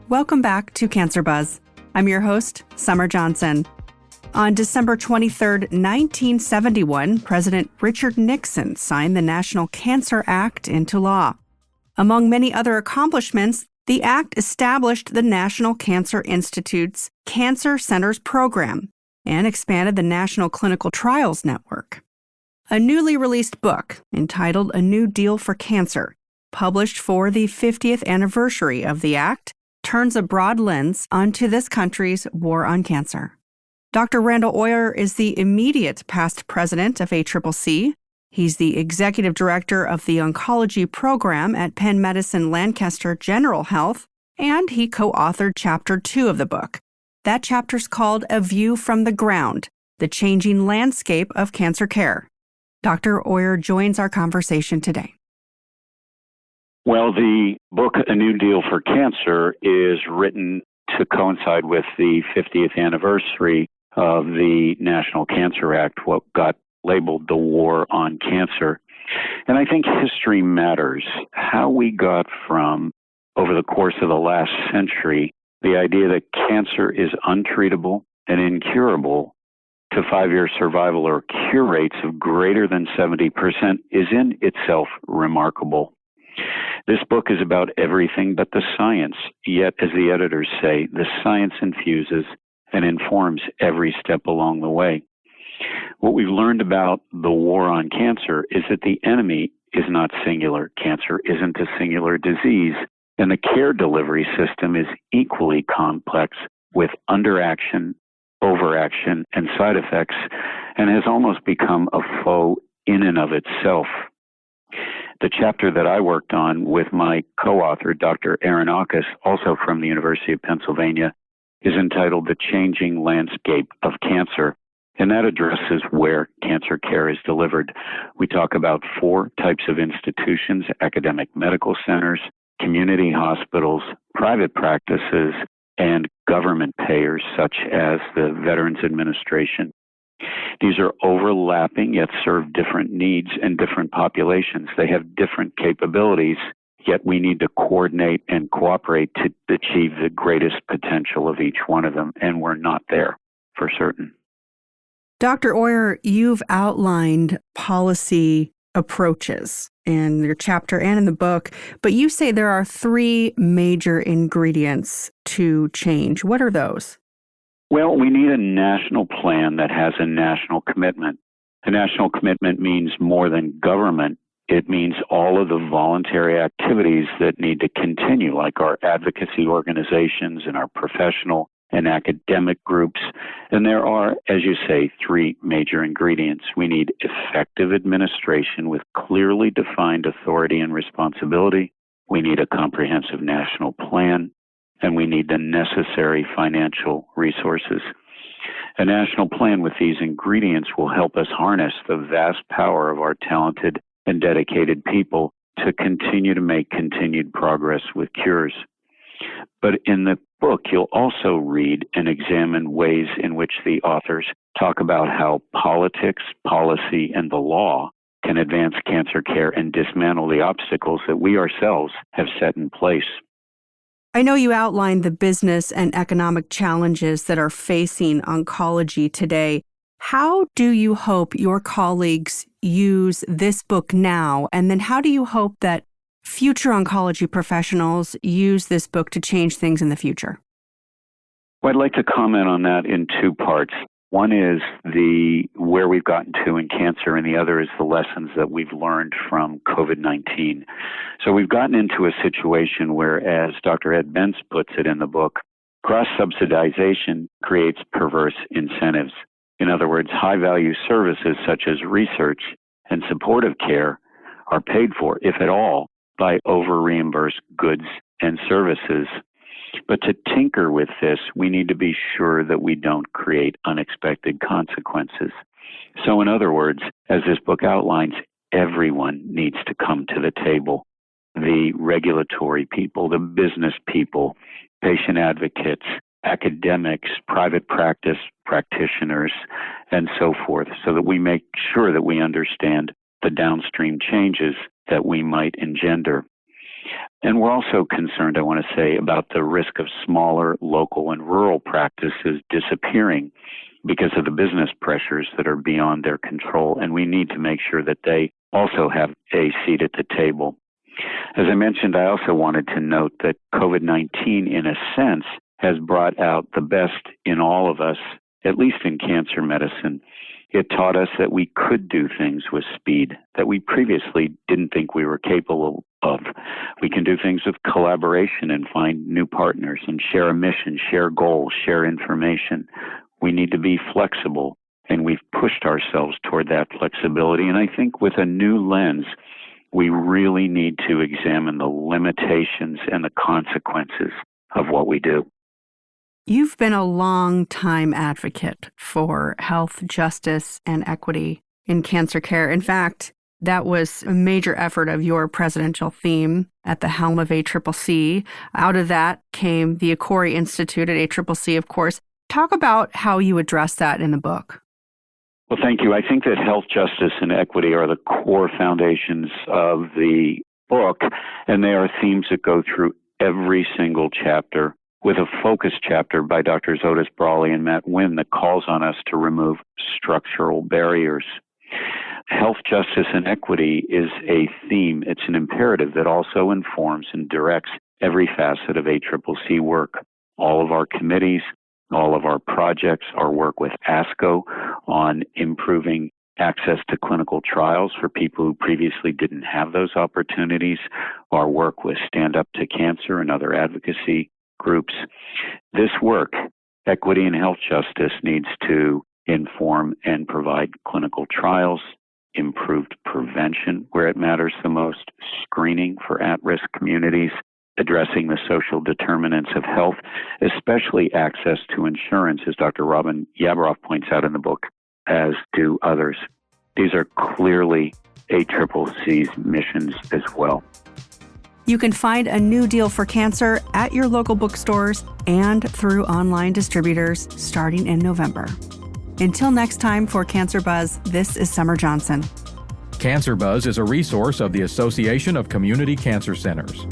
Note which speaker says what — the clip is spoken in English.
Speaker 1: Welcome back to Cancer Buzz. I'm your host, Summer Johnson. On December 23, 1971, President Richard Nixon signed the National Cancer Act into law. Among many other accomplishments, the act established the National Cancer Institute's Cancer Centers Program and expanded the National Clinical Trials Network. A newly released book entitled A New Deal for Cancer, published for the 50th anniversary of the act, turns a broad lens onto this country's war on cancer. Dr. Randall Oyer is the immediate past president of ACCC. He's the executive director of the Oncology program at Penn Medicine Lancaster General Health, and he co-authored Chapter 2 of the book. That chapter's called A View from the Ground, the Changing Landscape of Cancer Care. Dr. Oyer joins our conversation today.
Speaker 2: Well, the book, A New Deal for Cancer, is written to coincide with the 50th anniversary of the National Cancer Act, what got labeled the war on cancer. And I think history matters. How we got from, over the course of the last century, the idea that cancer is untreatable and incurable to 5-year survival or cure rates of greater than 70% is in itself remarkable. This book is about everything but the science, yet, as the editors say, the science infuses and informs every step along the way. What we've learned about the war on cancer is that the enemy is not singular. Cancer isn't a singular disease, and the care delivery system is equally complex with underaction, overaction, and side effects, and has almost become a foe in and of itself. The chapter that I worked on with my co-author, Dr. Aaron Aukus, also from the University of Pennsylvania, is entitled The Changing Landscape of Cancer, and that addresses where cancer care is delivered. We talk about 4 types of institutions: academic medical centers, community hospitals, private practices, and government payers such as the Veterans Administration. These are overlapping, yet serve different needs and different populations. They have different capabilities, yet we need to coordinate and cooperate to achieve the greatest potential of each one of them, and we're not there for certain.
Speaker 1: Dr. Oyer, you've outlined policy approaches in your chapter and in the book, but you say there are 3 major ingredients to change. What are those?
Speaker 2: Well, we need a national plan that has a national commitment. A national commitment means more than government. It means all of the voluntary activities that need to continue, like our advocacy organizations and our professional and academic groups. And there are, as you say, 3 major ingredients. We need effective administration with clearly defined authority and responsibility. We need a comprehensive national plan, and we need the necessary financial resources. A national plan with these ingredients will help us harness the vast power of our talented and dedicated people to continue to make continued progress with cures. But in the book, you'll also read and examine ways in which the authors talk about how politics, policy, and the law can advance cancer care and dismantle the obstacles that we ourselves have set in place.
Speaker 1: I know you outlined the business and economic challenges that are facing oncology today. How do you hope your colleagues use this book now? And then how do you hope that future oncology professionals use this book to change things in the future?
Speaker 2: Well, I'd like to comment on that in 2 parts. One is where we've gotten to in cancer, and the other is the lessons that we've learned from COVID-19. So we've gotten into a situation where, as Dr. Ed Bentz puts it in the book, cross-subsidization creates perverse incentives. In other words, high-value services such as research and supportive care are paid for, if at all, by over-reimbursed goods and services. But to tinker with this, we need to be sure that we don't create unexpected consequences. So in other words, as this book outlines, everyone needs to come to the table. The regulatory people, the business people, patient advocates, academics, private practice practitioners, and so forth, so that we make sure that we understand the downstream changes that we might engender. And we're also concerned, I want to say, about the risk of smaller local and rural practices disappearing because of the business pressures that are beyond their control. And we need to make sure that they also have a seat at the table. As I mentioned, I also wanted to note that COVID-19, in a sense, has brought out the best in all of us, at least in cancer medicine. It taught us that we could do things with speed that we previously didn't think we were capable of. We can do things with collaboration and find new partners and share a mission, share goals, share information. We need to be flexible, and we've pushed ourselves toward that flexibility. And I think with a new lens, we really need to examine the limitations and the consequences of what we do.
Speaker 1: You've been a long-time advocate for health, justice, and equity in cancer care. In fact, that was a major effort of your presidential theme at the helm of ACCC. Out of that came the ACORI Institute at ACCC, of course. Talk about how you address that in the book.
Speaker 2: Well, thank you. I think that health, justice, and equity are the core foundations of the book, and they are themes that go through every single chapter, with a focus chapter by Drs. Otis Brawley and Matt Wynn that calls on us to remove structural barriers. Health, justice, and equity is a theme. It's an imperative that also informs and directs every facet of ACCC work. All of our committees, all of our projects, our work with ASCO on improving access to clinical trials for people who previously didn't have those opportunities, our work with Stand Up to Cancer and other advocacy groups. This work, equity and health justice, needs to inform and provide clinical trials, improved prevention where it matters the most, screening for at-risk communities, addressing the social determinants of health, especially access to insurance, as Dr. Robin Yabroff points out in the book, as do others. These are clearly ACCC's missions as well.
Speaker 1: You can find A New Deal for Cancer at your local bookstores and through online distributors starting in November. Until next time, for Cancer Buzz, this is Summer Johnson.
Speaker 3: Cancer Buzz is a resource of the Association of Community Cancer Centers.